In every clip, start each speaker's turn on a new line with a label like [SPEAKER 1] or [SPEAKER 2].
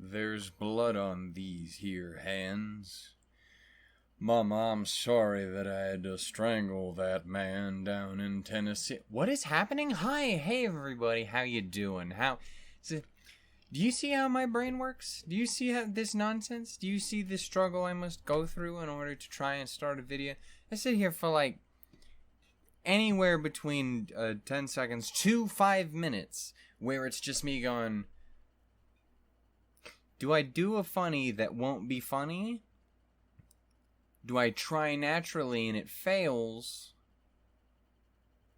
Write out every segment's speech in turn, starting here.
[SPEAKER 1] There's blood on these here hands. Mama, I'm sorry that I had to strangle that man down in Tennessee. What is happening? Hi, hey everybody, how you doing? Do you see how my brain works? Do you see this nonsense? Do you see the struggle I must go through in order to try and start a video? I sit here for like anywhere between 10 seconds to 5 minutes where it's just me going, do I do a funny that won't be funny? Do I try naturally and it fails?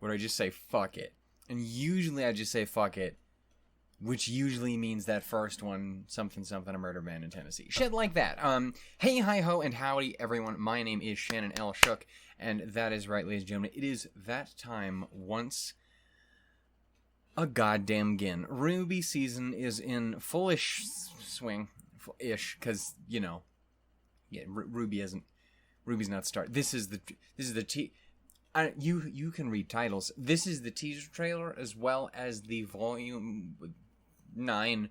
[SPEAKER 1] Or do I just say fuck it? And usually I just say fuck it, which usually means that first one, something, a murder man in Tennessee. Shit like that. Hey, hi, ho, and howdy, everyone. My name is Shannon L. Shook, and that is right, ladies and gentlemen. It is that time once a goddamn again. RWBY season is in fullish swing. Ish, because, you know, yeah, RWBY's not started. This is the you can read titles. This is the teaser trailer as well as the volume 9.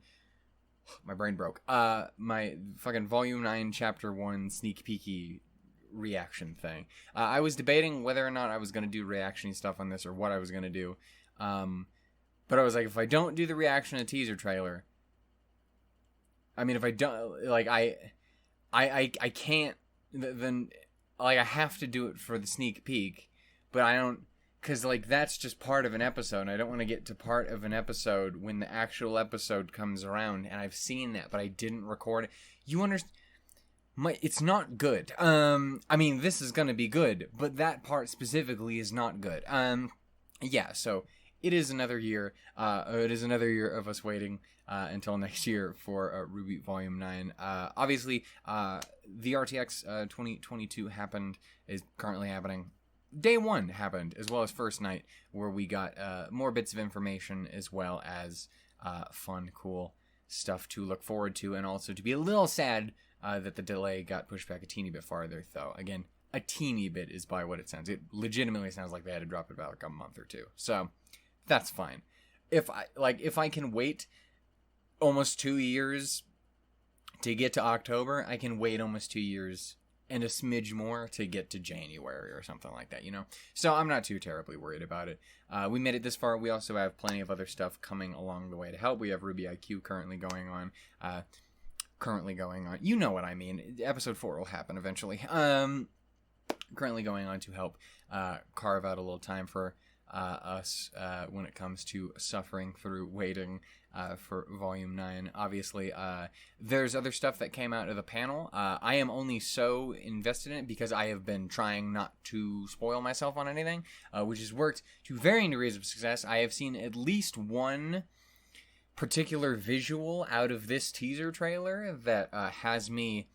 [SPEAKER 1] My brain broke. My fucking volume 9 chapter 1 sneak peeky reaction thing. I was debating whether or not I was going to do reaction stuff on this or what I was going to do. But I was like, if I don't do the reaction to teaser trailer, I mean, if I don't, like, I can't, then, like, I have to do it for the sneak peek, but I don't, because, like, that's just part of an episode, and I don't want to get to part of an episode when the actual episode comes around, and I've seen that, but I didn't record it. You understand? It's not good. I mean, this is going to be good, but that part specifically is not good. Yeah, so it is another year. It is another year of us waiting until next year for RWBY Volume 9. Obviously, the RTX 2022 is currently happening. Day 1 happened, as well as first night, where we got more bits of information, as well as fun, cool stuff to look forward to, and also to be a little sad that the delay got pushed back a teeny bit farther, though. Again, a teeny bit is by what it sounds. It legitimately sounds like they had to drop it about like a month or two. So that's fine. If I can wait almost 2 years to get to October, I can wait almost 2 years and a smidge more to get to January or something like that, you know? So I'm not too terribly worried about it. We made it this far. We also have plenty of other stuff coming along the way to help. We have RWBY IQ currently going on. You know what I mean. Episode 4 will happen eventually. Currently going on to help carve out a little time for us when it comes to suffering through waiting for Volume 9. Obviously, there's other stuff that came out of the panel. I am only so invested in it because I have been trying not to spoil myself on anything, which has worked to varying degrees of success. I have seen at least one particular visual out of this teaser trailer that has me...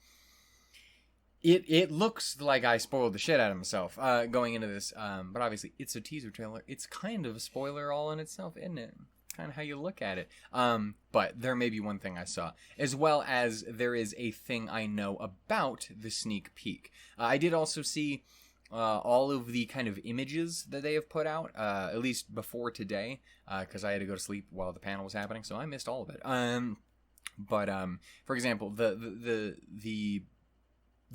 [SPEAKER 1] It looks like I spoiled the shit out of myself going into this, but obviously it's a teaser trailer. It's kind of a spoiler all in itself, isn't it? Kind of how you look at it. But there may be one thing I saw, as well as there is a thing I know about the sneak peek. I did also see all of the kind of images that they have put out, at least before today, because I had to go to sleep while the panel was happening, so I missed all of it. But for example, the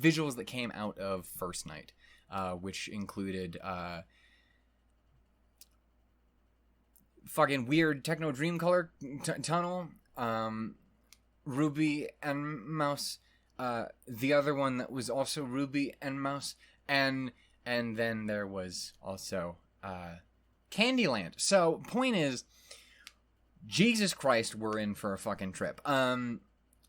[SPEAKER 1] visuals that came out of first night, which included fucking weird techno dream color tunnel, RWBY and Mouse, the other one that was also RWBY and Mouse, and then there was also Candyland. So point is, Jesus Christ, we're in for a fucking trip.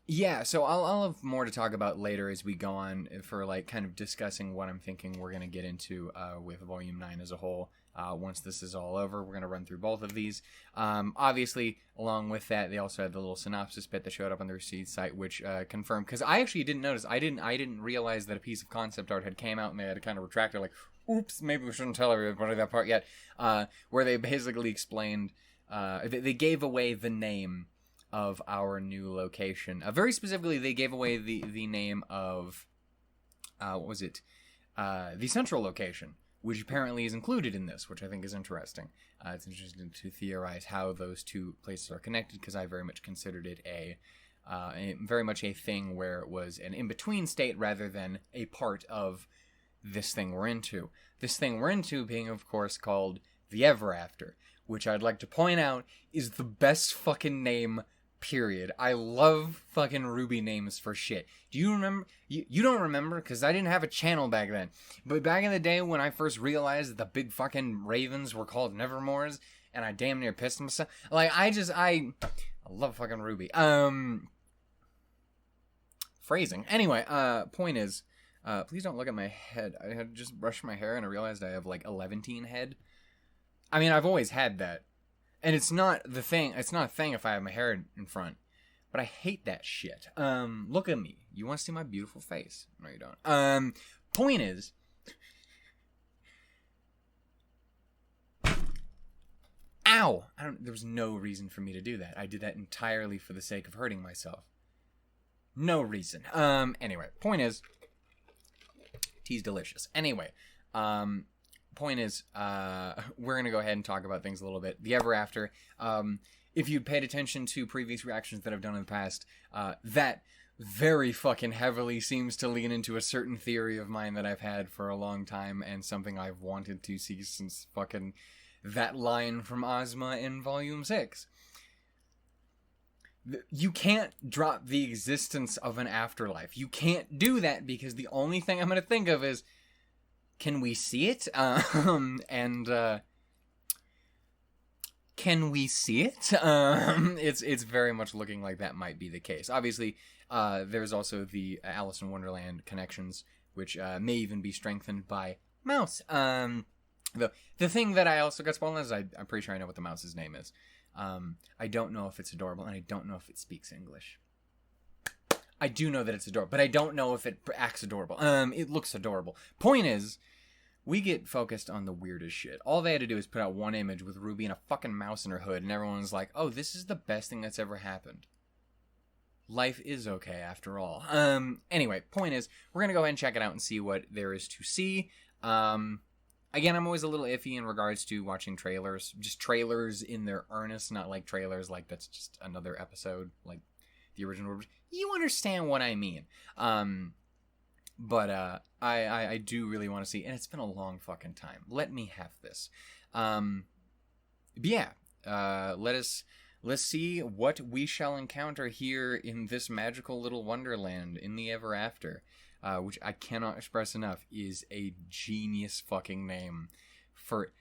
[SPEAKER 1] Yeah, so I'll have more to talk about later as we go on for, like, kind of discussing what I'm thinking we're going to get into with Volume 9 as a whole. Once this is all over, we're going to run through both of these. Obviously, along with that, they also had the little synopsis bit that showed up on the receipt site, which confirmed, because I actually didn't notice, I didn't realize that a piece of concept art had came out and they had to kind of retract it, like, oops, maybe we shouldn't tell everybody that part yet, where they basically explained, they gave away the name of our new location. Very specifically, they gave away the name of, what was it? The central location, which apparently is included in this, which I think is interesting. It's interesting to theorize how those two places are connected, because I very much considered it a very much a thing where it was an in-between state rather than a part of this thing we're into. This thing we're into being, of course, called the Ever After, which I'd like to point out is the best fucking name, period. I love fucking RWBY names for shit. Do you remember? You don't remember, because I didn't have a channel back then. But back in the day when I first realized that the big fucking ravens were called Nevermores, and I damn near pissed myself. Like, I love fucking RWBY. Phrasing. Anyway, point is, please don't look at my head. I had just brushed my hair and I realized I have like 11 head. I mean, I've always had that. And it's not the thing. It's not a thing if I have my hair in front. But I hate that shit. Look at me. You want to see my beautiful face? No, you don't. Point is, ow! There was no reason for me to do that. I did that entirely for the sake of hurting myself. No reason. Anyway, point is, tea's delicious. Anyway, point is, we're gonna go ahead and talk about things a little bit. The Ever After. If you paid attention to previous reactions that I've done in the past, that very fucking heavily seems to lean into a certain theory of mine that I've had for a long time, and something I've wanted to see since fucking that line from Ozma in Volume 6. You can't drop the existence of an afterlife. You can't do that because the only thing I'm going to think of is, can we see it? Can we see it? It's very much looking like that might be the case. Obviously, there's also the Alice in Wonderland connections, which may even be strengthened by Mouse. The thing that I also got spoiled is I'm pretty sure I know what the mouse's name is. I don't know if it's adorable, and I don't know if it speaks English. I do know that it's adorable, but I don't know if it acts adorable. It looks adorable. Point is, we get focused on the weirdest shit. All they had to do is put out one image with RWBY and a fucking mouse in her hood, and everyone's like, oh, this is the best thing that's ever happened. Life is okay after all. Anyway, point is, we're gonna go ahead and check it out and see what there is to see. Again, I'm always a little iffy in regards to watching trailers. Just trailers in their earnest, not like trailers like that's just another episode, like the original. You understand what I mean. But I do really want to see, and it's been a long fucking time. Let me have this. But yeah, let's see what we shall encounter here in this magical little wonderland in the Ever After. Which I cannot express enough, is a genius fucking name for...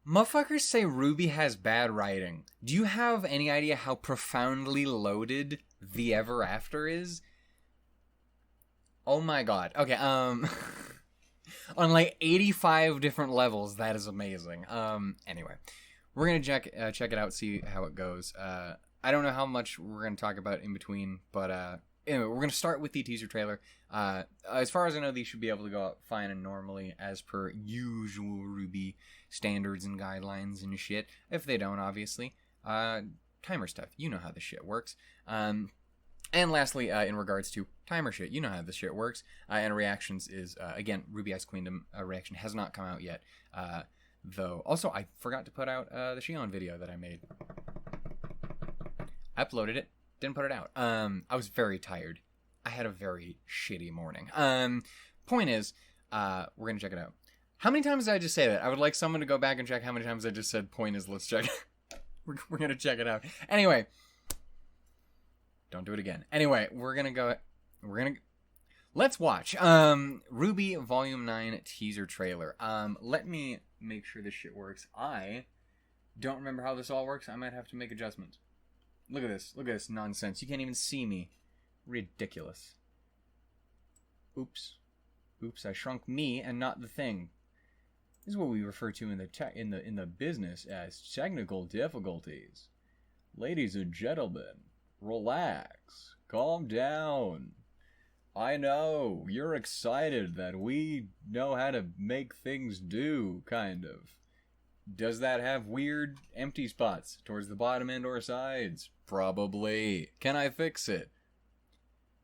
[SPEAKER 1] Motherfuckers say RWBY has bad writing. Do you have any idea how profoundly loaded the Ever After is? Oh my god. Okay, on like 85 different levels, that is amazing. Anyway, we're gonna check it out, see how it goes. I don't know how much we're gonna talk about in between, but anyway, we're going to start with the teaser trailer. As far as I know, these should be able to go out fine and normally as per usual RWBY standards and guidelines and shit. If they don't, obviously. Timer stuff. You know how this shit works. And lastly, in regards to timer shit, you know how this shit works. And reactions is, again, RWBY Ice Queendom reaction has not come out yet. Though, also, I forgot to put out the Shion video that I made. I uploaded it. Didn't put it out. I was very tired. I had a very shitty morning. Point is, we're gonna check it out. How many times did I just say that? I would like someone to go back and check how many times I just said point is, let's check it. We're gonna check it out. Anyway. Don't do it again. Anyway, let's watch. RWBY Volume 9 teaser trailer. Let me make sure this shit works. I don't remember how this all works. I might have to make adjustments. Look at this. Look at this nonsense. You can't even see me. Ridiculous. Oops. Oops, I shrunk me and not the thing. This is what we refer to in the business as technical difficulties. Ladies and gentlemen, relax. Calm down. I know, you're excited that we know how to make things do, kind of. Does that have weird empty spots towards the bottom and or sides? Probably. Can I fix it?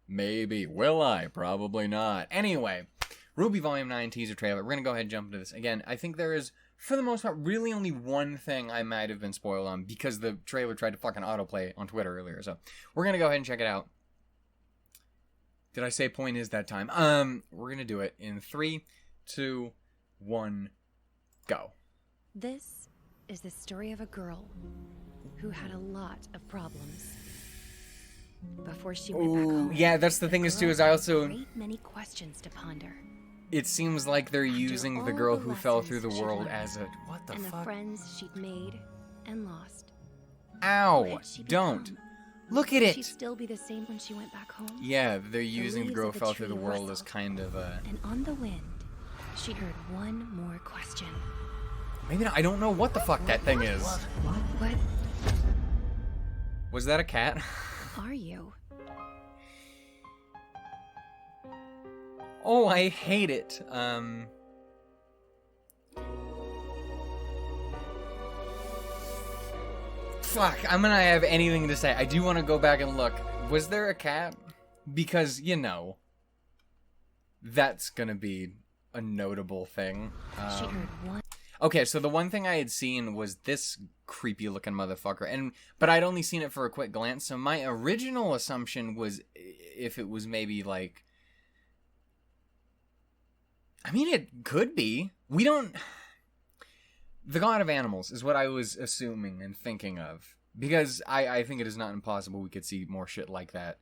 [SPEAKER 1] Maybe. Will I? Probably not. Anyway, RWBY Volume 9 teaser trailer. We're going to go ahead and jump into this. Again, I think there is for the most part, really only one thing I might have been spoiled on because the trailer tried to fucking autoplay on Twitter earlier. So we're going to go ahead and check it out. Did I say point is that time? We're going to do it in 3, 2, 1, go.
[SPEAKER 2] This is the story of a girl who had a lot of problems. Before she went back home.
[SPEAKER 1] Yeah, that's the thing is too, is I also...
[SPEAKER 2] Great many questions to ponder.
[SPEAKER 1] It seems like they're using the girl who fell through the world as a... What the fuck?
[SPEAKER 2] And the friends she'd made and lost.
[SPEAKER 1] Ow! Don't. Look at it!
[SPEAKER 2] Would she still be the same when she went back home?
[SPEAKER 1] Yeah, they're using the girl who fell through the world as kind of a...
[SPEAKER 2] And on the wind, she heard one more question.
[SPEAKER 1] Maybe not. I don't know what the fuck that thing is.
[SPEAKER 2] What
[SPEAKER 1] Was that a cat?
[SPEAKER 2] are you?
[SPEAKER 1] Oh, I hate it. Fuck, I'm gonna have anything to say. I do want to go back and look. Was there a cat? Because, you know, that's gonna be a notable thing.
[SPEAKER 2] She heard one.
[SPEAKER 1] Okay, so the one thing I had seen was this creepy-looking motherfucker, but I'd only seen it for a quick glance, so my original assumption was if it was maybe, like... I mean, it could be. We don't... The God of Animals is what I was assuming and thinking of, because I think it is not impossible we could see more shit like that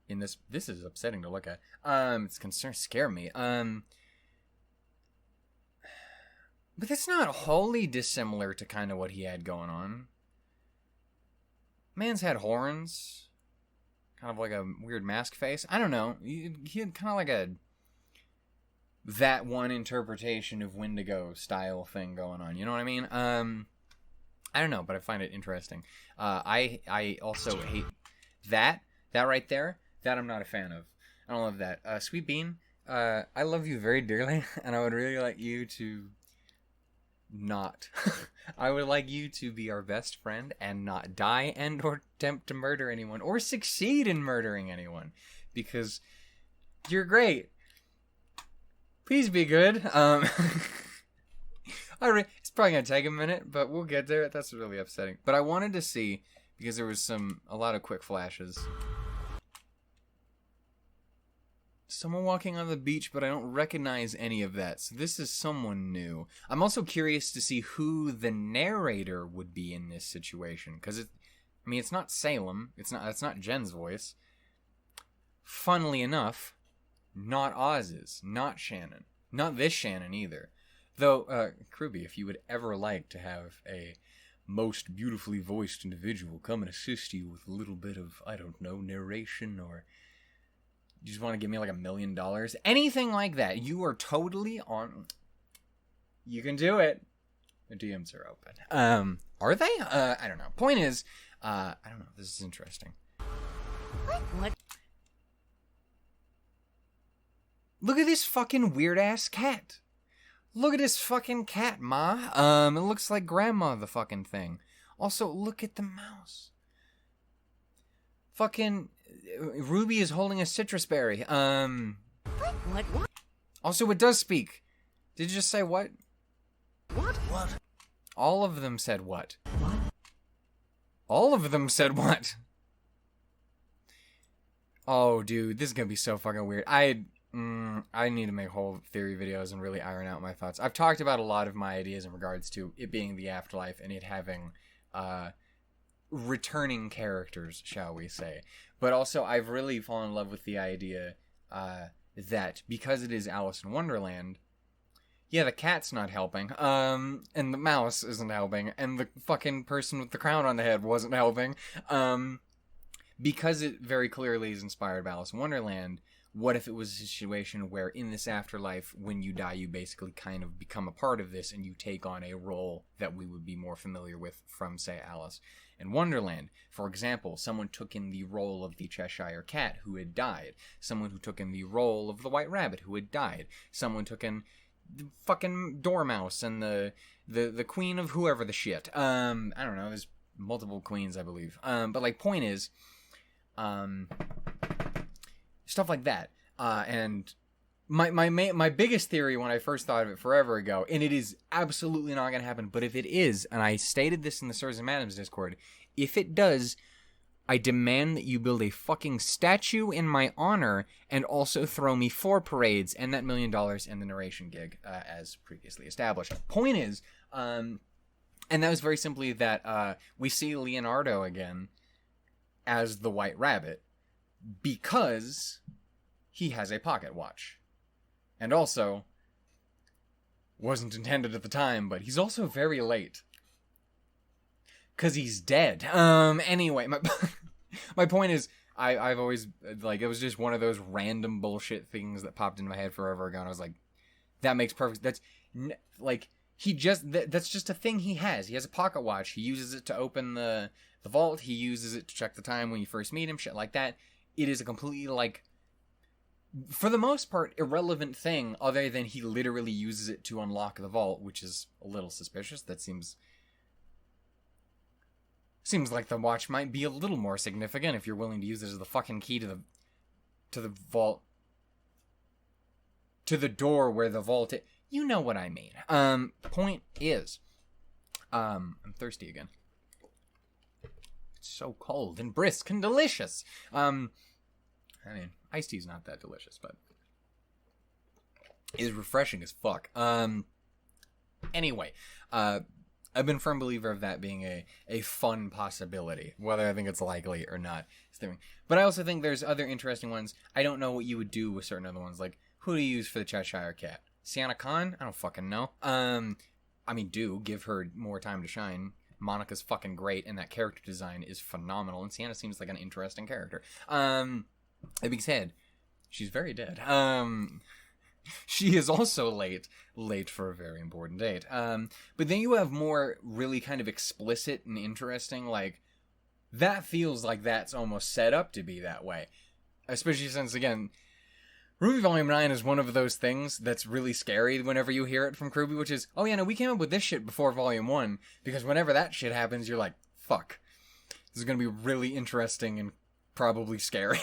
[SPEAKER 1] in this... This is upsetting to look at. It's scare me. But it's not wholly dissimilar to kind of what he had going on. Man's had horns. Kind of like a weird mask face. I don't know. He had kind of like a... that one interpretation of Wendigo style thing going on. You know what I mean? I don't know, but I find it interesting. I also hate that. That right there. That I'm not a fan of. I don't love that. Sweet Bean, I love you very dearly, and I would really like you to... not. I would like you to be our best friend and not die and or attempt to murder anyone or succeed in murdering anyone, because you're great. Please be good. It's probably gonna take a minute, but we'll get there. That's really upsetting. But I wanted to see, because there was a lot of quick flashes. Someone walking on the beach, but I don't recognize any of that. So this is someone new. I'm also curious to see who the narrator would be in this situation, because it's not Salem. It's not Jen's voice. Funnily enough, not Oz's, not Shannon, not this Shannon either. Though, CRWBY, if you would ever like to have a most beautifully voiced individual come and assist you with a little bit of, I don't know, narration, or you just want to give me like $1 million, anything like that, you are totally on. You can do it. The DMs are open. Are they? I don't know. Point is, I don't know. This is interesting.
[SPEAKER 2] What?
[SPEAKER 1] Look at this fucking weird ass cat. Look at this fucking cat, ma. It looks like grandma, the fucking thing. Also, look at the mouse. Fucking Ruby is holding a citrus berry.
[SPEAKER 2] What?
[SPEAKER 1] Also, it does speak. Did you just say what?
[SPEAKER 3] What?
[SPEAKER 1] All of them said what? All of them said what? Oh, dude, this is gonna be so fucking weird. I need to make whole theory videos and really iron out my thoughts. I've talked about a lot of my ideas in regards to it being the afterlife and it having returning characters, shall we say. But also, I've really fallen in love with the idea that because it is Alice in Wonderland, yeah, the cat's not helping, and the mouse isn't helping, and the fucking person with the crown on the head wasn't helping, because it very clearly is inspired by Alice in Wonderland. What if it was a situation where in this afterlife, when you die, you basically kind of become a part of this and you take on a role that we would be more familiar with from, say, Alice in Wonderland. For example, someone took in the role of the Cheshire Cat who had died. Someone who took in the role of the White Rabbit who had died. Someone took in the fucking Dormouse and the queen of whoever the shit. I don't know, there's multiple queens, I believe. But, like, point is, stuff like that. And my biggest theory when I first thought of it forever ago, and it is absolutely not going to happen, but if it is, and I stated this in the Sirs and Madams Discord, if it does, I demand that you build a fucking statue in my honor and also throw me 4 parades and that $1 million and the narration gig, as previously established. Point is, and that was very simply that we see Leonardo again as the White Rabbit because he has a pocket watch. And also, wasn't intended at the time, but he's also very late. Because he's dead. Anyway, my point is, I've always, like, it was just one of those random bullshit things that popped into my head forever ago, and I was like, that makes perfect, that's just a thing he has. He has a pocket watch. He uses it to open the vault. He uses it to check the time when you first meet him, shit like that. It is a completely, like, for the most part, irrelevant thing, other than he literally uses it to unlock the vault, which is a little suspicious. That seems like the watch might be a little more significant if you're willing to use it as the fucking key to the vault, to the door where the vault is. You know what I mean. Point is, I'm thirsty again. It's so cold and brisk and delicious. I mean, iced tea's not that delicious, but it is refreshing as fuck. Anyway, I've been a firm believer of that being a fun possibility, whether I think it's likely or not. But I also think there's other interesting ones. I don't know what you would do with certain other ones, like who do you use for the Cheshire Cat? Sienna Khan? I don't fucking know. I mean, give her more time to shine. Monica's fucking great, and that character design is phenomenal, and Sienna seems like an interesting character. That being said, she's very dead. She is also late for a very important date. But then you have more really kind of explicit and interesting, like, that feels like that's almost set up to be that way. Especially since, again, RWBY Volume 9 is one of those things that's really scary whenever you hear it from CRWBY, which is, oh yeah, no, we came up with this shit before Volume 1, because whenever that shit happens, you're like, fuck. This is gonna be really interesting and probably scary.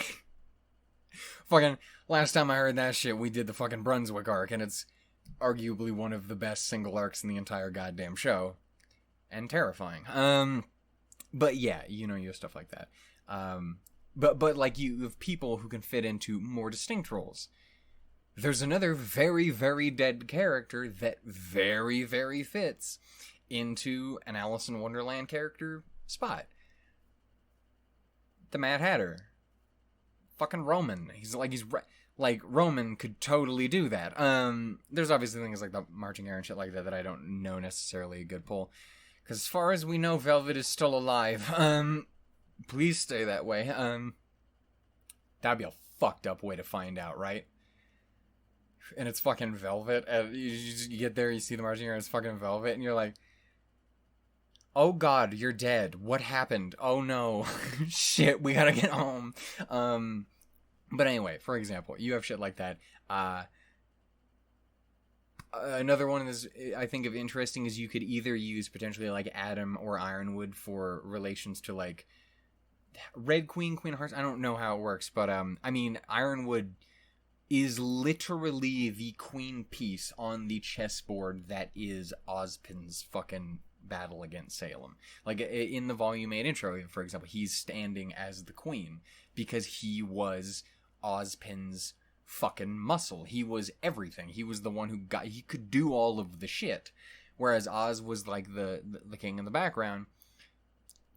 [SPEAKER 1] Fucking, last time I heard that shit, we did the fucking Brunswick arc, and it's arguably one of the best single arcs in the entire goddamn show. And terrifying. But yeah, you have stuff like that. But like, you have people who can fit into more distinct roles. There's another very, very dead character that very, very fits into an Alice in Wonderland character spot. The Mad Hatter. Fucking Roman. Roman could totally do that. There's obviously things like the marching air and shit like that I don't know necessarily a good pull. Because as far as we know, Velvet is still alive. Please stay that way. That'd be a fucked up way to find out, right? And it's fucking Velvet. You get there, you see the marching air, and it's fucking Velvet, and you're like, oh god, you're dead. What happened? Oh no. Shit, we gotta get home. But anyway, for example, you have shit like that. Another one is, I think, of interesting is you could either use potentially like Adam or Ironwood for relations to like Red Queen, Queen of Hearts. I don't know how it works, but I mean, Ironwood is literally the queen piece on the chessboard that is Ozpin's fucking battle against Salem. Like, in the Volume 8 intro, for example, he's standing as the queen because he was Ozpin's fucking muscle. He was everything. He was the one he could do all of the shit. Whereas Oz was like the king in the background.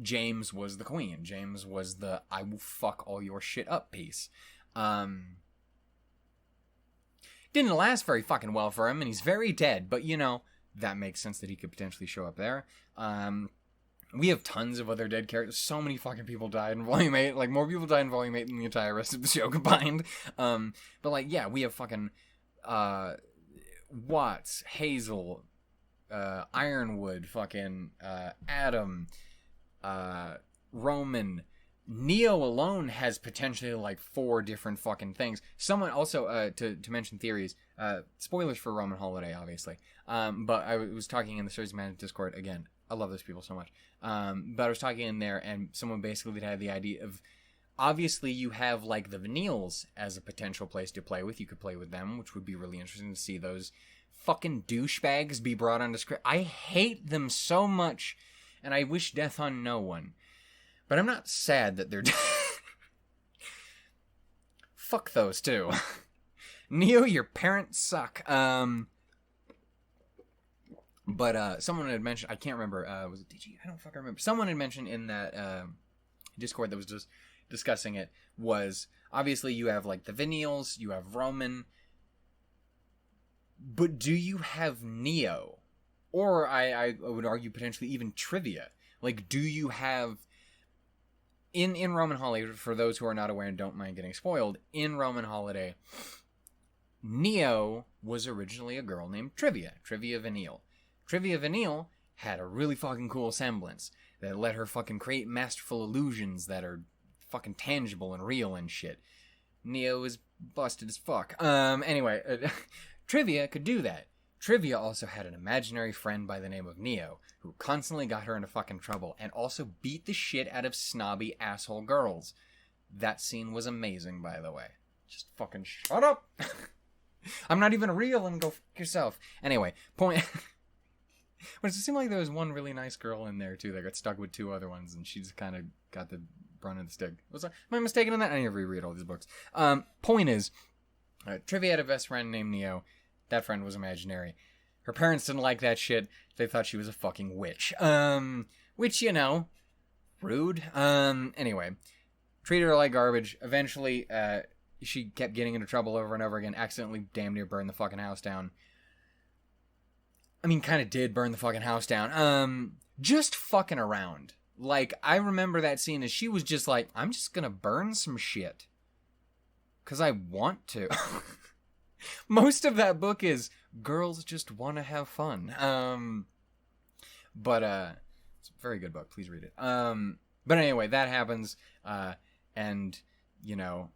[SPEAKER 1] James was the queen. James was the I will fuck all your shit up piece. Didn't last very fucking well for him, and he's very dead, but that makes sense that he could potentially show up there. We have tons of other dead characters. So many fucking people died in Volume 8. Like, more people died in Volume 8 than the entire rest of the show combined. But like, yeah, we have fucking Watts, Hazel, Ironwood, fucking Adam, Roman. Neo alone has potentially like 4 different fucking things. Someone also, to mention theories, spoilers for Roman Holiday, obviously. But I was talking in the Series Management Discord again. I love those people so much. But I was talking in there, and someone basically had the idea of obviously you have like the Vanilles as a potential place to play with. You could play with them, which would be really interesting to see those fucking douchebags be brought onto screen. I hate them so much, and I wish death on no one. But I'm not sad that they're dead. Fuck those two. Neo, your parents suck. But someone had mentioned, I can't remember, was it DG? I don't fucking remember. Someone had mentioned in that Discord that was just discussing it, was obviously you have like the Vanilles, you have Roman, but do you have Neo? Or I would argue potentially even Trivia. Like, do you have... In Roman Holiday, for those who are not aware and don't mind getting spoiled, in Roman Holiday, Neo was originally a girl named Trivia Vanille. Trivia Vanille had a really fucking cool semblance that let her fucking create masterful illusions that are fucking tangible and real and shit. Neo is busted as fuck. Anyway, Trivia could do that. Trivia also had an imaginary friend by the name of Neo, who constantly got her into fucking trouble, and also beat the shit out of snobby asshole girls. That scene was amazing, by the way. Just fucking shut up! I'm not even real, and go fuck yourself. Anyway, point... But it seemed like there was one really nice girl in there, too, that got stuck with two other ones, and she just kind of got the brunt of the stick. Am I mistaken in that? I need to reread all these books. Point is, Trivia had a best friend named Neo. That friend was imaginary. Her parents didn't like that shit. They thought she was a fucking witch. Which, you know, rude. Anyway, treated her like garbage. Eventually, she kept getting into trouble over and over again. Accidentally damn near burned the fucking house down. I mean, kind of did burn the fucking house down. Just fucking around. Like, I remember that scene as she was just like, I'm just gonna burn some shit. 'Cause I want to. Most of that book is girls just want to have fun. But it's a very good book. Please read it. But anyway, that happens. And, you know,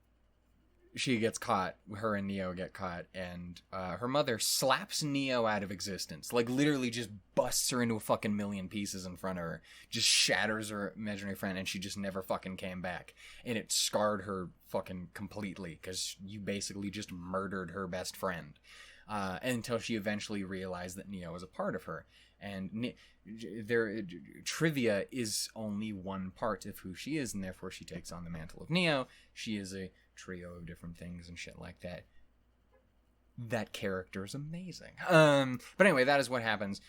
[SPEAKER 1] she gets caught. Her and Neo get caught. And her mother slaps Neo out of existence. Like, literally just busts her into a fucking million pieces in front of her. Just shatters her imaginary friend. And she just never fucking came back. And it scarred her fucking completely. Because you basically just murdered her best friend. Until she eventually realized that Neo was a part of her. And Trivia is only one part of who she is. And therefore she takes on the mantle of Neo. She is a trio of different things and shit like that. That character is amazing. But anyway, that is what happens.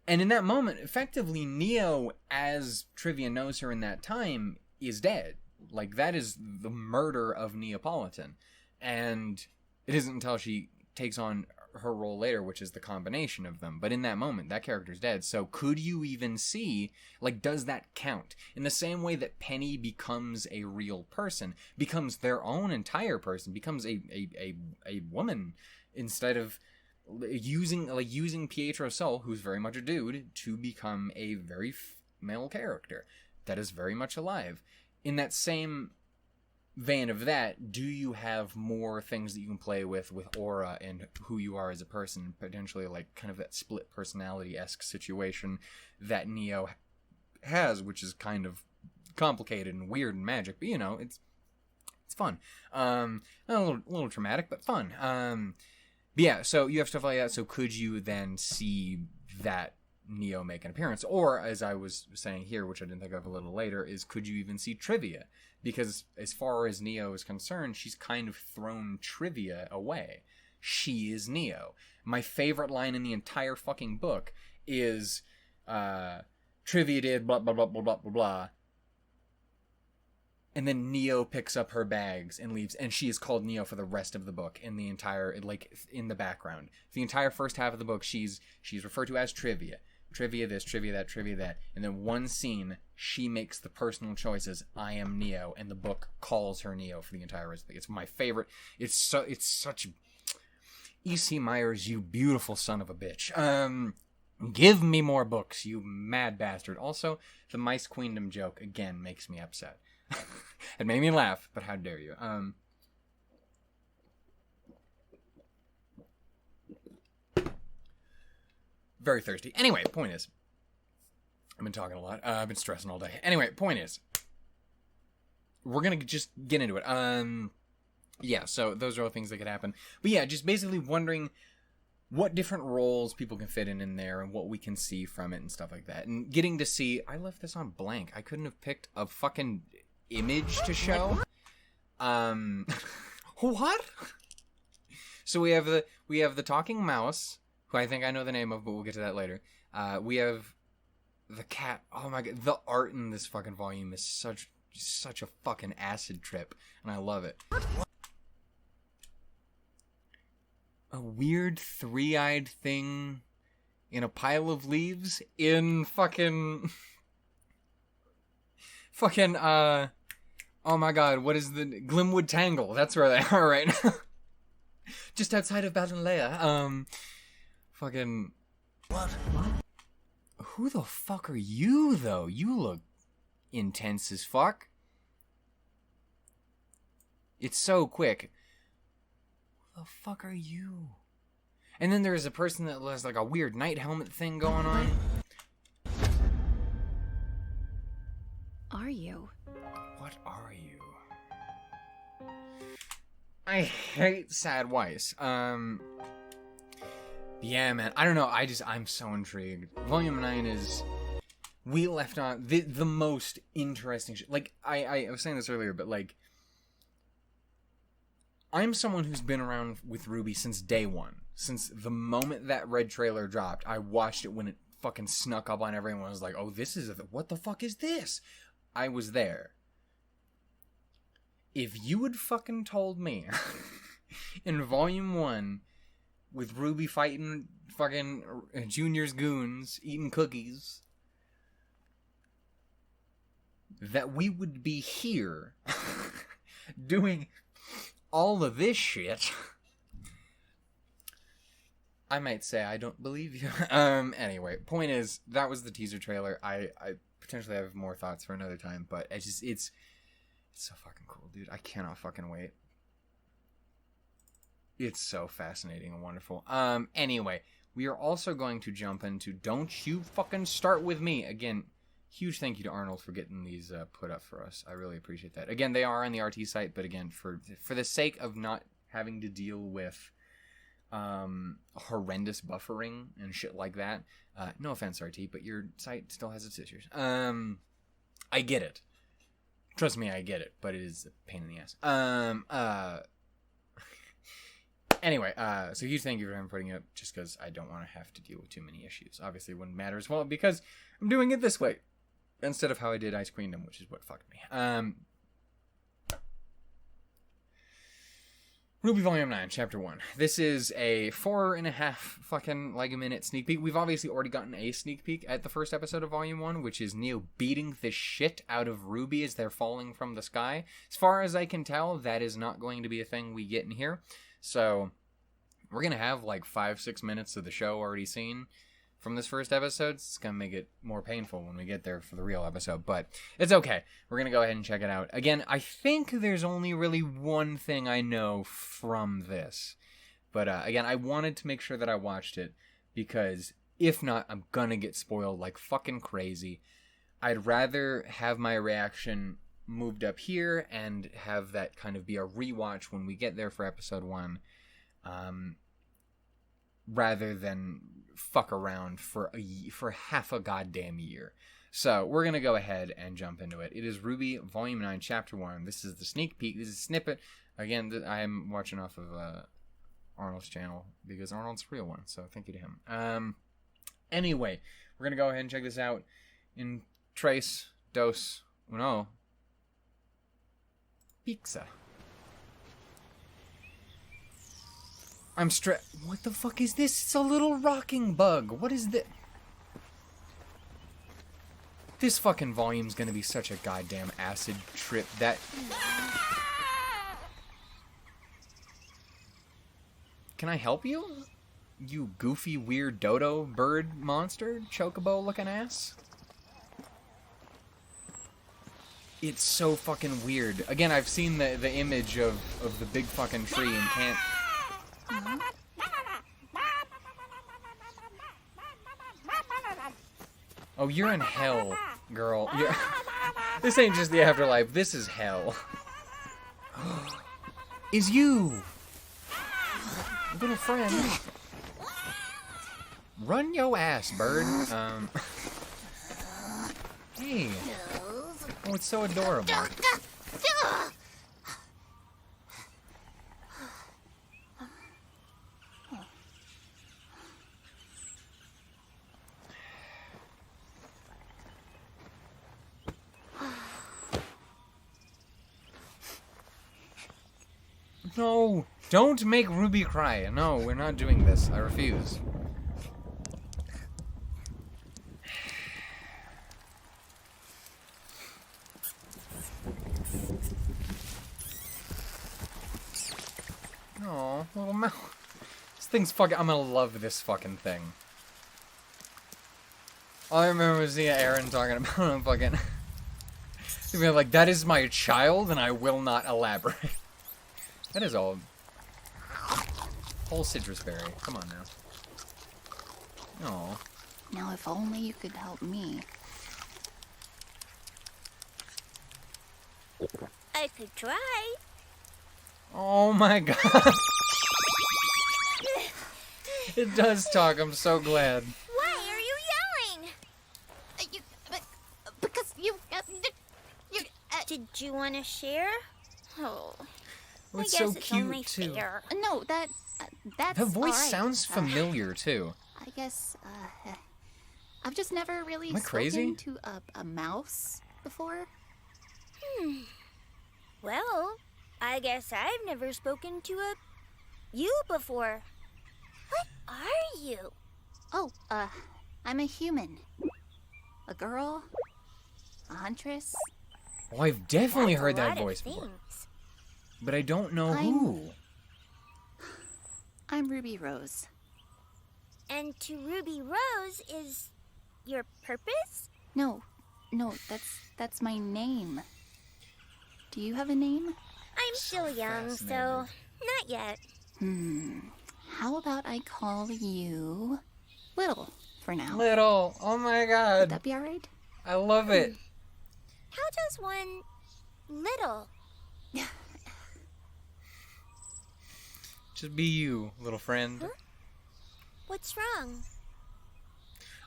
[SPEAKER 1] And in that moment, effectively, Neo, as Trivia knows her in that time, is dead. Like, that is the murder of Neapolitan. And it isn't until she takes on her role later, which is the combination of them. But in that moment, that character's dead. So could you even see, like, does that count? In the same way that Penny becomes a real person, becomes their own entire person, becomes a woman, instead of using Pietro Sol, who's very much a dude, to become a very male character that is very much alive. In that same vein of that, do you have more things that you can play with aura and who you are as a person, potentially like kind of that split personality-esque situation that Neo has, which is kind of complicated and weird and magic, but you know, it's fun. A little traumatic, but fun. But yeah, so you have stuff like that, so could you then see that Neo make an appearance? Or, as I was saying here, which I didn't think of a little later, is could you even see Trivia? Because as far as Neo is concerned, she's kind of thrown Trivia away. She is Neo. My favorite line in the entire fucking book is, Trivia did blah, blah, blah, blah, blah, blah, blah. And then Neo picks up her bags and leaves, and she is called Neo for the rest of the book in the entire, like, in the background. The entire first half of the book, she's referred to as Trivia. Trivia this, trivia that, trivia that. And then one scene, she makes the personal choices, I am Neo, and the book calls her Neo for the entire rest of the thing. It's my favorite. It's such... E.C. Myers, you beautiful son of a bitch. Give me more books, you mad bastard. Also, the Mice Queendom joke, again, makes me upset. It made me laugh, but how dare you. Very thirsty. Anyway, point is, I've been talking a lot. I've been stressing all day. Anyway, point is, we're gonna just get into it. Yeah, so those are all things that could happen. But yeah, just basically wondering what different roles people can fit in there and what we can see from it and stuff like that. And getting to see... I left this on blank. I couldn't have picked a fucking image to show. What? So we have the talking mouse, who I think I know the name of, but we'll get to that later. We have the cat. Oh my god, the art in this fucking volume is such a fucking acid trip, and I love it. A weird three-eyed thing in a pile of leaves in fucking oh my god, what is the Glimwood Tangle? That's where they are right now. Just outside of Badenlea. Fucking
[SPEAKER 3] What?
[SPEAKER 1] who the fuck are you though? You look intense as fuck. It's so quick. Who the fuck are you? And then there's a person that has like a weird night helmet thing going on.
[SPEAKER 2] Are you?
[SPEAKER 1] What are you? I hate sad Weiss. Yeah, man. I don't know. I'm so intrigued. Volume 9 is... We left on the most interesting shit. Like, I was saying this earlier, but like... I'm someone who's been around with RWBY since day one. Since the moment that red trailer dropped, I watched it when it fucking snuck up on everyone. I was like, oh, this is... What the fuck is this? I was there. If you had fucking told me in Volume 1, with RWBY fighting fucking Junior's goons, eating cookies, that we would be here doing all of this shit, I might say I don't believe you. Anyway, point is, that was the teaser trailer. I potentially have more thoughts for another time, but it's so fucking cool, dude. I cannot fucking wait. It's so fascinating and wonderful. Anyway, we are also going to jump into Don't You Fucking Start With Me. Again, huge thank you to Arnold for getting these put up for us. I really appreciate that. Again, they are on the RT site, but again, for the sake of not having to deal with horrendous buffering and shit like that, no offense, RT, but your site still has its issues. I get it. Trust me, I get it, but it is a pain in the ass. Anyway, so huge thank you for him putting it up, just because I don't want to have to deal with too many issues. Obviously, it wouldn't matter as well, because I'm doing it this way, instead of how I did Ice Queendom, which is what fucked me. RWBY Volume 9, Chapter 1. This is a 4.5 fucking like a minute sneak peek. We've obviously already gotten a sneak peek at the first episode of Volume 1, which is Neo beating the shit out of RWBY as they're falling from the sky. As far as I can tell, that is not going to be a thing we get in here. So, we're going to have like 5-6 minutes of the show already seen from this first episode. It's going to make it more painful when we get there for the real episode, but it's okay. We're going to go ahead and check it out. Again, I think there's only really one thing I know from this, but again, I wanted to make sure that I watched it, because if not, I'm going to get spoiled like fucking crazy. I'd rather have my reaction moved up here and have that kind of be a rewatch when we get there for episode 1, rather than fuck around for half a goddamn year. So we're gonna go ahead and jump into it. It is RWBY Volume 9, Chapter 1. This is the sneak peek. This is a snippet. Again, I am watching off of Arnold's channel, because Arnold's a real one, so thank you to him. Anyway, we're gonna go ahead and check this out in Tres, Dos, Uno, Pizza. I'm What the fuck is this? It's a little rocking bug. What is this? This fucking volume's gonna be such a goddamn acid trip that... Can I help you? You goofy, weird dodo bird monster? Chocobo looking ass? It's so fucking weird. Again, I've seen the image of the big fucking tree and can't... Oh, you're in hell, girl. This ain't just the afterlife. This is hell. Is you, little friend? Run your ass, bird. Hey. Oh, it's so adorable. No, don't make Ruby cry. No, we're not doing this. I refuse. Oh, little mouse. This thing's fucking. I'm gonna love this fucking thing. All I remember was Aaron talking about fucking. Being like, that is my child, and I will not elaborate. That is all. Whole citrus berry. Come on now. Oh.
[SPEAKER 4] Now, if only you could help me.
[SPEAKER 5] I could try.
[SPEAKER 4] Oh
[SPEAKER 1] my god. It does talk. I'm so glad.
[SPEAKER 5] Why are you yelling?
[SPEAKER 4] Because you.
[SPEAKER 5] Did you want to share? Oh.
[SPEAKER 1] Oh, it's
[SPEAKER 5] I guess
[SPEAKER 1] so
[SPEAKER 5] it's
[SPEAKER 1] cute
[SPEAKER 5] only
[SPEAKER 1] too.
[SPEAKER 5] fair.
[SPEAKER 4] No, that's.
[SPEAKER 1] The voice
[SPEAKER 4] all right.
[SPEAKER 1] sounds familiar too.
[SPEAKER 4] I guess. I've just never really
[SPEAKER 1] Am I crazy?
[SPEAKER 4] spoken to a mouse before.
[SPEAKER 5] Well, I guess I've never spoken to you before. What are you?
[SPEAKER 4] Oh, I'm a human. A girl. A huntress.
[SPEAKER 1] Well, I've definitely
[SPEAKER 5] That's a
[SPEAKER 1] heard that
[SPEAKER 5] lot of
[SPEAKER 1] voice before.
[SPEAKER 5] things.
[SPEAKER 1] But I don't know who.
[SPEAKER 4] I'm Ruby Rose.
[SPEAKER 5] And to Ruby Rose is your purpose?
[SPEAKER 4] No, that's my name. Do you have a name?
[SPEAKER 5] I'm still young, so not yet.
[SPEAKER 4] How about I call you Little for now?
[SPEAKER 1] Little. Oh my
[SPEAKER 4] Would
[SPEAKER 1] god.
[SPEAKER 4] that be alright?
[SPEAKER 1] I love it.
[SPEAKER 5] How does one little?
[SPEAKER 1] Just be you, little friend.
[SPEAKER 5] Huh? What's wrong?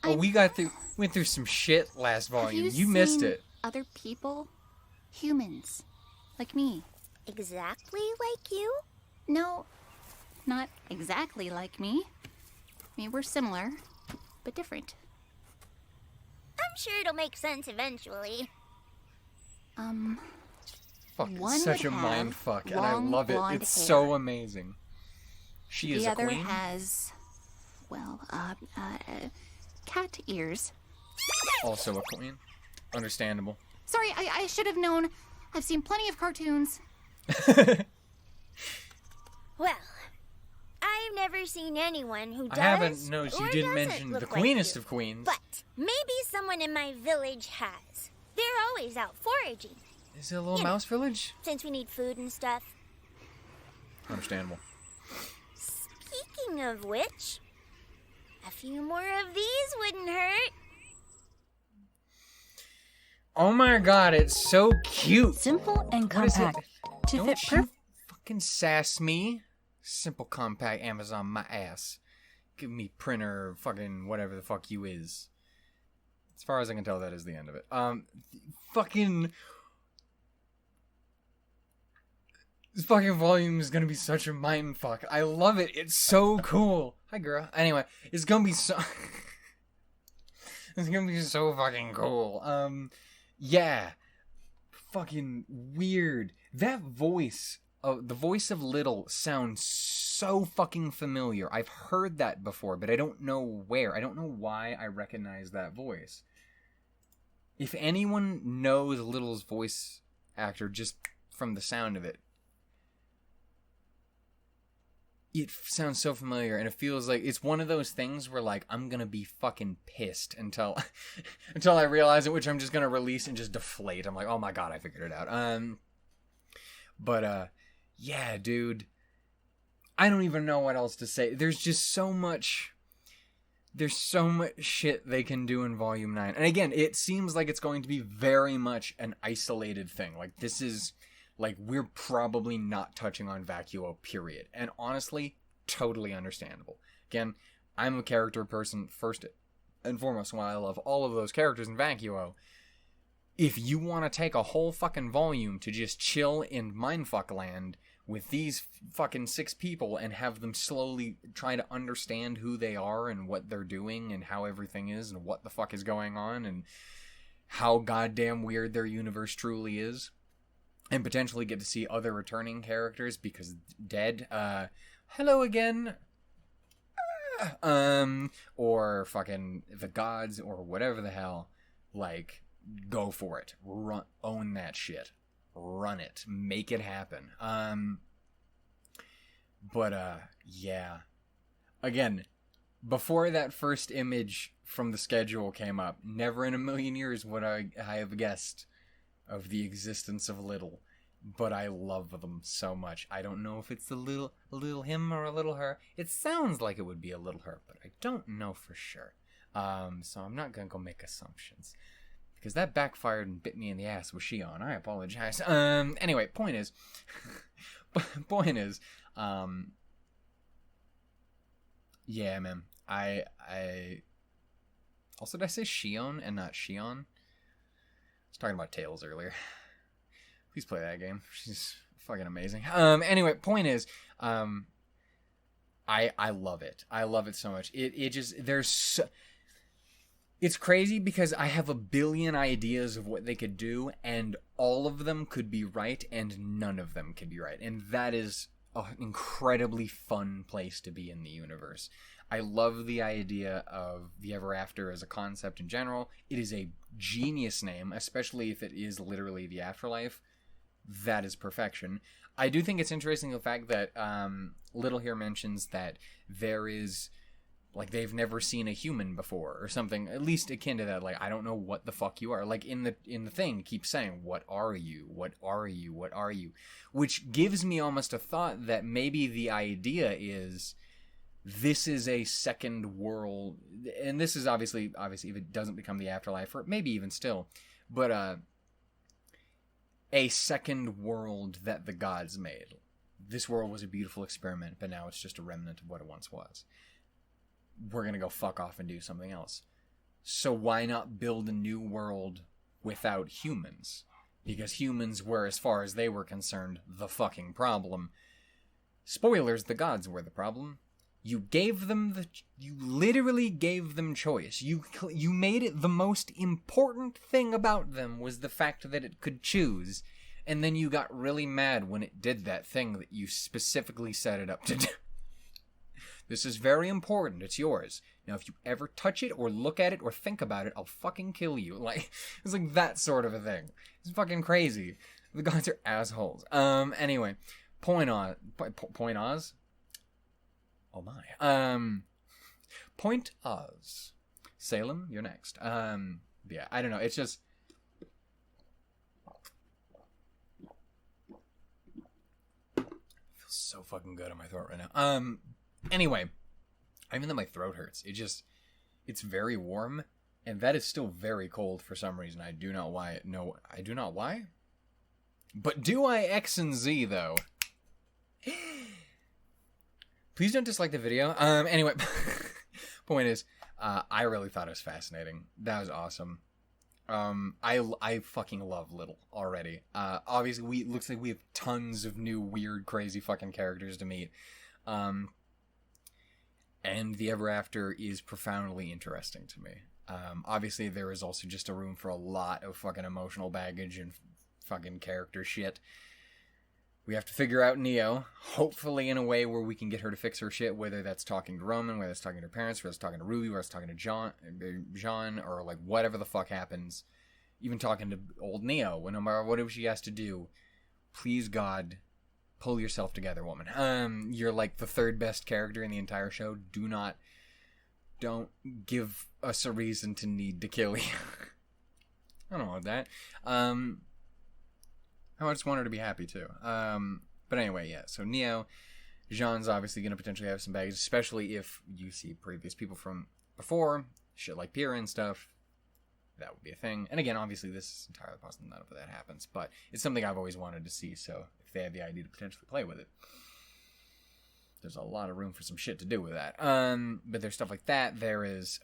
[SPEAKER 1] Oh, we went through some shit last volume.
[SPEAKER 4] Have
[SPEAKER 1] You missed
[SPEAKER 4] seen
[SPEAKER 1] it.
[SPEAKER 4] Other people? Humans. Like me.
[SPEAKER 5] Exactly like you?
[SPEAKER 4] No, not exactly like me. I mean, we're similar, but different.
[SPEAKER 5] I'm sure it'll make sense eventually.
[SPEAKER 1] Fuck,
[SPEAKER 4] One
[SPEAKER 1] it's such
[SPEAKER 4] would
[SPEAKER 1] a
[SPEAKER 4] have
[SPEAKER 1] mind fuck, and I
[SPEAKER 4] long
[SPEAKER 1] love it.
[SPEAKER 4] blonde
[SPEAKER 1] It's
[SPEAKER 4] hair.
[SPEAKER 1] so amazing. She is
[SPEAKER 4] The
[SPEAKER 1] a
[SPEAKER 4] other
[SPEAKER 1] queen.
[SPEAKER 4] has, well, cat ears.
[SPEAKER 1] Also a queen. Understandable.
[SPEAKER 4] Sorry, I should have known. I've seen plenty of cartoons.
[SPEAKER 5] Well, I've never seen anyone who does.
[SPEAKER 1] I haven't noticed you
[SPEAKER 5] or
[SPEAKER 1] didn't
[SPEAKER 5] doesn't
[SPEAKER 1] mention the
[SPEAKER 5] look like
[SPEAKER 1] queenest
[SPEAKER 5] you.
[SPEAKER 1] of queens.
[SPEAKER 5] But maybe someone in my village has. They're always out foraging,
[SPEAKER 1] Is it a little
[SPEAKER 5] You know.
[SPEAKER 1] mouse village?
[SPEAKER 5] since we need food and stuff.
[SPEAKER 1] Understandable.
[SPEAKER 5] Speaking of which, a few more of these wouldn't hurt.
[SPEAKER 1] Oh my god, it's so cute.
[SPEAKER 6] Simple and
[SPEAKER 1] What is it?
[SPEAKER 6] compact. To
[SPEAKER 1] Don't
[SPEAKER 6] fit
[SPEAKER 1] you fucking sass me. Simple, compact, Amazon, my ass. Give me printer, fucking whatever the fuck you is. As far as I can tell, that is the end of it. Fucking... This fucking volume is gonna be such a mindfuck. I love it. It's so cool. Hi, girl. Anyway, it's gonna be so... It's gonna be so fucking cool. Yeah. Fucking weird. That voice, the voice of Little sounds so fucking familiar. I've heard that before, but I don't know where. I don't know why I recognize that voice. If anyone knows Little's voice actor just from the sound of it, it sounds so familiar, and it feels like it's one of those things where, like, I'm gonna be fucking pissed until I realize it, which I'm just gonna release and just deflate. I'm like, oh my god, I figured it out. Yeah, dude. I don't even know what else to say. There's just so much There's so much shit they can do in Volume 9. And again, it seems like it's going to be very much an isolated thing. Like, this is, like, we're probably not touching on Vacuo, period. And honestly, totally understandable. Again, I'm a character person first and foremost. While I love all of those characters in Vacuo, if you want to take a whole fucking volume to just chill in Mindfuck Land with these fucking 6 people and have them slowly try to understand who they are and what they're doing and how everything is and what the fuck is going on and how goddamn weird their universe truly is, and potentially get to see other returning characters because dead, hello again, or fucking the gods or whatever the hell, like, go for it. Own that shit. Run it. Make it happen. Yeah. Again, before that first image from the schedule came up, never in a million years would I have guessed of the existence of Little. But I love them so much. I don't know if it's a little him or a little her. It sounds like it would be a little her, but I don't know for sure. So I'm not gonna go make assumptions. Because that backfired and bit me in the ass with Shion. I apologize. Anyway, point is... yeah, man. I... Also, did I say Shion and not Shion? I was talking about Tails earlier. Please play that game. She's fucking amazing. Anyway, point is... I love it. I love it so much. It just... There's so... It's crazy because I have a billion ideas of what they could do, and all of them could be right, and none of them could be right. And that is an incredibly fun place to be in the universe. I love the idea of the Ever After as a concept in general. It is a genius name, especially if it is literally the afterlife. That is perfection. I do think it's interesting the fact that Little here mentions that there is... like, they've never seen a human before, or something, at least akin to that. Like, I don't know what the fuck you are. Like, in the thing, it keeps saying, what are you? What are you? What are you? Which gives me almost a thought that maybe the idea is, this is a second world, and this is obviously, if it doesn't become the afterlife, or maybe even still, but, a second world that the gods made. This world was a beautiful experiment, but now it's just a remnant of what it once was. We're gonna go fuck off and do something else. So why not build a new world without humans? Because humans were, as far as they were concerned, the fucking problem. Spoilers, the gods were the problem. You literally gave them choice. You made it the most important thing about them was the fact that it could choose. And then you got really mad when it did that thing that you specifically set it up to do. This is very important. It's yours. Now, if you ever touch it or look at it or think about it, I'll fucking kill you. Like, it's like that sort of a thing. It's fucking crazy. The gods are assholes. Anyway, Point Oz? Oh my. Point Oz. Salem, you're next. Yeah, I don't know. It's just... It feels so fucking good in my throat right now. Anyway, even though my throat hurts, it's very warm, and that is still very cold for some reason. I do not why. No, I do not why. But do I X and Z, though? Please don't dislike the video. Anyway, point is, I really thought it was fascinating. That was awesome. I fucking love Little already. Obviously, looks like we have tons of new, weird, crazy fucking characters to meet. And the Ever After is profoundly interesting to me. Obviously, there is also just a room for a lot of fucking emotional baggage and fucking character shit. We have to figure out Neo, hopefully in a way where we can get her to fix her shit, whether that's talking to Roman, whether that's talking to her parents, whether it's talking to RWBY, whether it's talking to Jean, or like whatever the fuck happens. Even talking to old Neo, no matter whatever she has to do, please God... pull yourself together, woman. You're like the third best character in the entire show. Don't give us a reason to need to kill you. I don't want that. I just want her to be happy too. But anyway, yeah. So Neo, Jean's obviously going to potentially have some baggage, especially if you see previous people from before, shit like Pyrrha and stuff, that would be a thing. And again, obviously, this is entirely possible. None of that happens, but it's something I've always wanted to see. So if they have the idea to potentially play with it, there's a lot of room for some shit to do with that. But there's stuff like that. There is,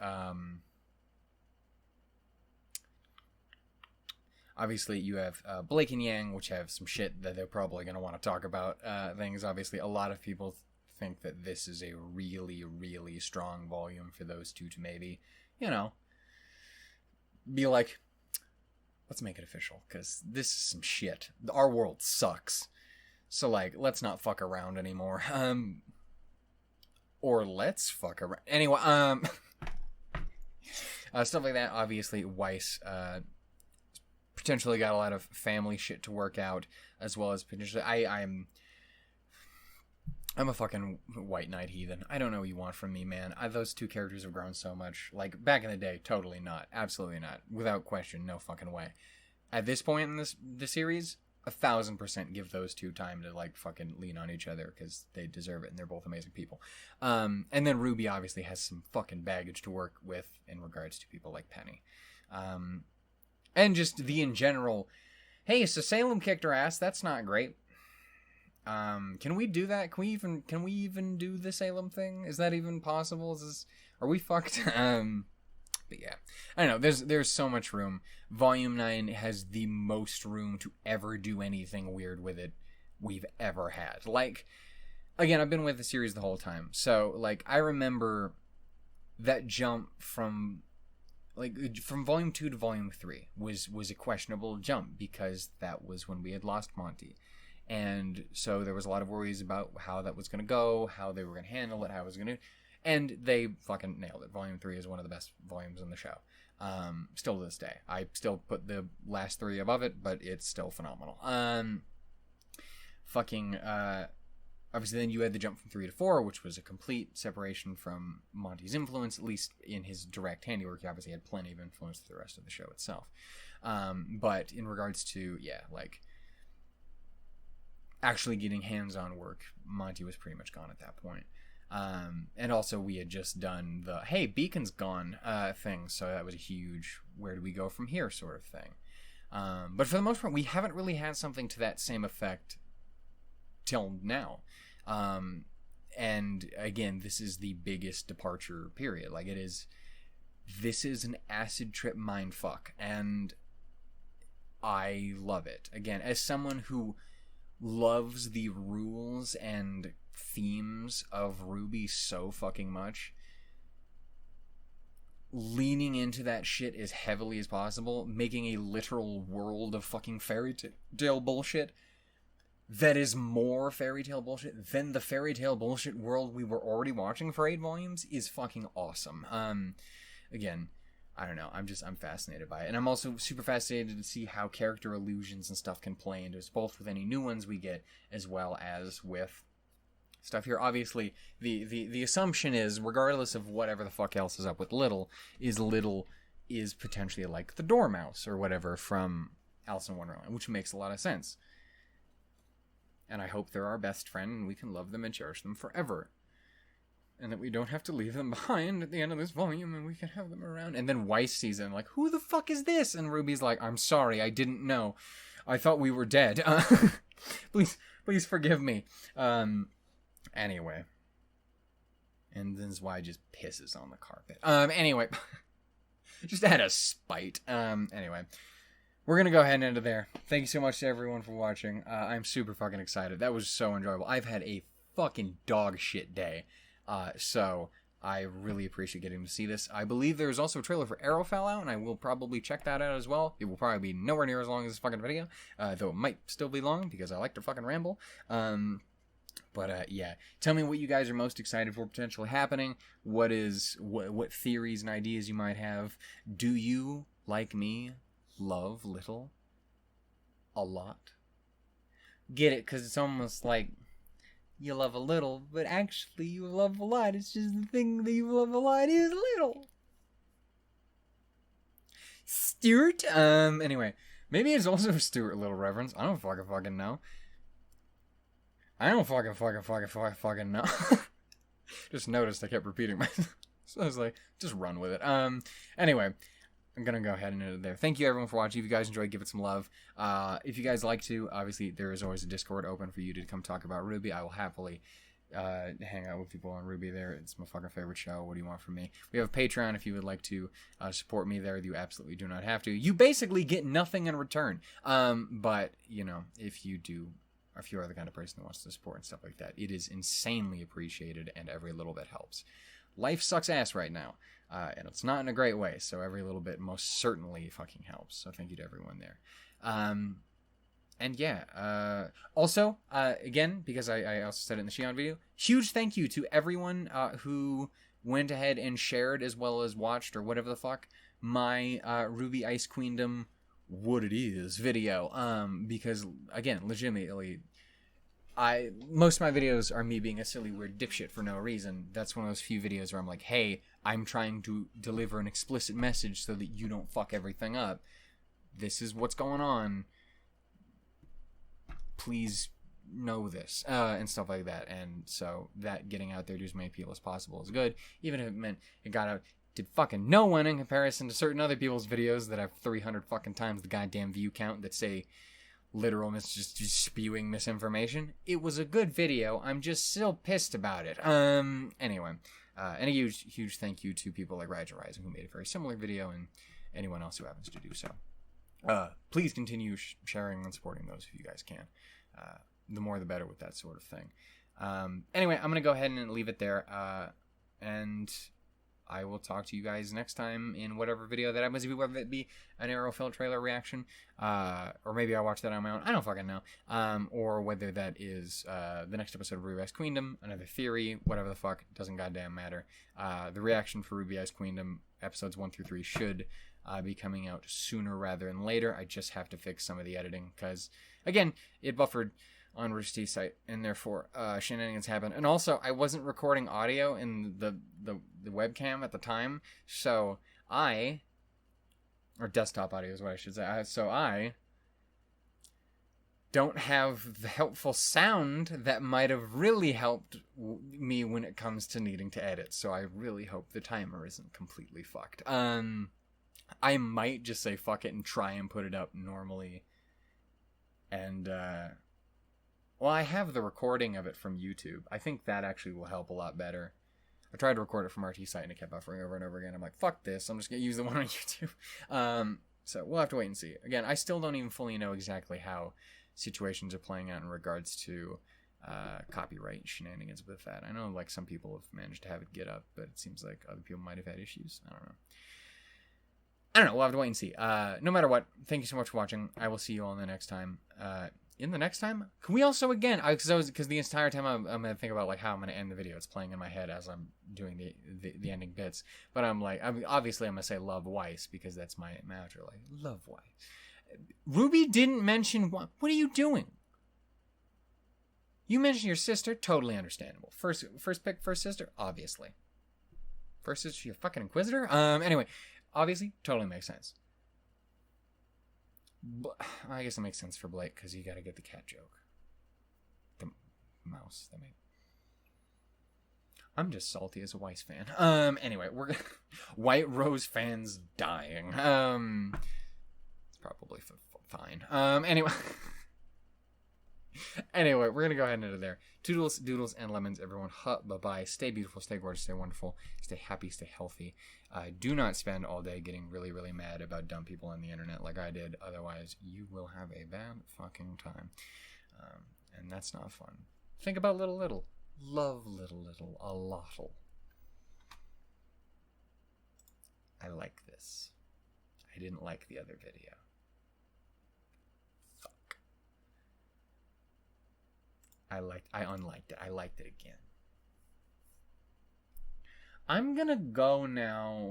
[SPEAKER 1] obviously, you have Blake and Yang, which have some shit that they're probably going to want to talk about. Things, obviously, a lot of people think that this is a really, really strong volume for those two to maybe, be like, let's make it official, because this is some shit. Our world sucks. So, like, let's not fuck around anymore. Or let's fuck around. Anyway, stuff like that. Obviously, Weiss, potentially got a lot of family shit to work out, as well as potentially, I'm a fucking white knight heathen. I don't know what you want from me, man. Those two characters have grown so much. Like, back in the day, totally not. Absolutely not. Without question, no fucking way. At this point in the series, 1,000% give those two time to, like, fucking lean on each other, because they deserve it, and they're both amazing people. And then RWBY obviously has some fucking baggage to work with in regards to people like Penny. And just the in general, hey, so Salem kicked her ass, that's not great. Can we do that? Can we even do the Salem thing? Is that even possible? Are we fucked? But yeah, I don't know. There's so much room. Volume 9 has the most room to ever do anything weird with it we've ever had. Like, again, I've been with the series the whole time. So, like, I remember that jump from Volume 2 to Volume 3 was a questionable jump, because that was when we had lost Monty. And so there was a lot of worries about how that was going to go, how they were going to handle it, how it was going to... And they fucking nailed it. Volume 3 is one of the best volumes in the show. Still to this day. I still put the last 3 above it, but it's still phenomenal. Obviously then you had the jump from 3 to 4, which was a complete separation from Monty's influence, at least in his direct handiwork. He obviously had plenty of influence to the rest of the show itself. But in regards to, actually getting hands-on work, Monty was pretty much gone at that point. And also we had just done the, hey, Beacon's gone thing, so that was a huge, where do we go from here sort of thing. But for the most part, we haven't really had something to that same effect till now. And again, this is the biggest departure period. Like, this is an acid trip mindfuck, and I love it. Again, as someone who loves the rules and themes of RWBY so fucking much, leaning into that shit as heavily as possible, making a literal world of fucking fairy tale bullshit that is more fairy tale bullshit than the fairy tale bullshit world we were already watching for 8 volumes is fucking awesome. Again, I don't know, I'm fascinated by it. And I'm also super fascinated to see how character illusions and stuff can play into it, both with any new ones we get, as well as with stuff here. Obviously, the assumption is, regardless of whatever the fuck else is up with Little is potentially like the Dormouse or whatever from Alice in Wonderland, which makes a lot of sense. And I hope they're our best friend and we can love them and cherish them forever. And that we don't have to leave them behind at the end of this volume and we can have them around. And then Weiss sees it like, who the fuck is this? And RWBY's like, I'm sorry, I didn't know. I thought we were dead. Please forgive me. Anyway. And then Zwei just pisses on the carpet. Anyway. Just out of spite. Anyway. We're going to go ahead and end it there. Thank you so much to everyone for watching. I'm super fucking excited. That was so enjoyable. I've had a fucking dog shit day. So I really appreciate getting to see this. I believe there's also a trailer for Arrowfell out, and I will probably check that out as well. It will probably be nowhere near as long as this fucking video, though it might still be long because I like to fucking ramble. But yeah, tell me what you guys are most excited for potentially happening. What theories and ideas you might have. Do you, like me, love Little a lot? Get it? Because it's almost like you love a little, but actually you love a lot. It's just the thing that you love a lot is Little. Stuart? Anyway, maybe it's also a Stuart Little reference. I don't fucking know. I don't fucking know. Just noticed I kept repeating myself. So I was like, just run with it. Anyway, I'm gonna go ahead and end it there. Thank you everyone for watching. If you guys enjoyed, give it some love. If you guys like to, obviously there is always a Discord open for you to come talk about RWBY. I will happily hang out with people on RWBY there. It's my fucking favorite show. What do you want from me? We have a Patreon if you would like to support me there. You absolutely do not have to. You basically get nothing in return. But you know, if you do, if you are the kind of person that wants to support and stuff like that, it is insanely appreciated, and every little bit helps. Life sucks ass right now, and it's not in a great way, so every little bit most certainly fucking helps. So thank you to everyone there. And yeah, also, again, because I also said it in the Shion video, huge thank you to everyone who went ahead and shared as well as watched, or whatever the fuck, my RWBY Ice Queendom What It Is video. Because, again, legitimately, most of my videos are me being a silly, weird dipshit for no reason. That's one of those few videos where I'm like, hey, I'm trying to deliver an explicit message so that you don't fuck everything up. This is what's going on. Please know this, and stuff like that. And so that getting out there to as many people as possible is good, even if it meant it got out to fucking no one in comparison to certain other people's videos that have 300 fucking times the goddamn view count that say literal just spewing misinformation. It was a good video. I'm just still pissed about it. Anyway, and a huge thank you to people like Raja Rising who made a very similar video, and anyone else who happens to do so. Please continue sharing and supporting those if you guys can. The more the better with that sort of thing. Anyway, I'm going to go ahead and leave it there. And I will talk to you guys next time in whatever video that happens to be, whether it be an Arrowfell trailer reaction, or maybe I'll watch that on my own. I don't fucking know. Or whether that is the next episode of RWBY Queendom, another theory, whatever the fuck, doesn't goddamn matter. The reaction for RWBY Queendom episodes 1 through 3 should be coming out sooner rather than later. I just have to fix some of the editing because, again, it buffered on Rooster's site, and therefore shenanigans happen. And also, I wasn't recording audio in the webcam at the time, so or desktop audio is what I should say. So I don't have the helpful sound that might have really helped me when it comes to needing to edit. So I really hope the timer isn't completely fucked. I might just say fuck it and try and put it up normally. And, well, I have the recording of it from YouTube. I think that actually will help a lot better. I tried to record it from RT site and it kept buffering over and over again. I'm like, fuck this. I'm just going to use the one on YouTube. So we'll have to wait and see. Again, I still don't even fully know exactly how situations are playing out in regards to copyright shenanigans with that. I know, like, some people have managed to have it get up, but it seems like other people might have had issues. I don't know. We'll have to wait and see. No matter what, thank you so much for watching. I will see you all in the next time. In the next time, can we also, again, because the entire time I'm going to think about, like, how I'm going to end the video. It's playing in my head as I'm doing the ending bits. But I'm like, obviously I'm going to say love Weiss, because that's my outro. Like, love Weiss. RWBY didn't mention, what are you doing? You mentioned your sister, totally understandable. First pick, first sister, obviously. First sister, you're a fucking inquisitor? Anyway. Obviously, totally makes sense. But I guess it makes sense for Blake because you got to get the cat joke. The mouse. I'm just salty as a Weiss fan. Anyway, we're White Rose fans dying. It's probably fine. Anyway. Anyway, we're gonna go ahead and end it there. Toodles, doodles, and lemons, everyone. Bye-bye. Stay beautiful, stay gorgeous, stay wonderful, stay happy, stay healthy. Do not spend all day getting really, really mad about dumb people on the internet like I did. Otherwise, you will have a bad fucking time. And that's not fun. Think about little. Love little, a lottle. I like this. I didn't like the other video. I unliked it. I liked it again. I'm gonna go now.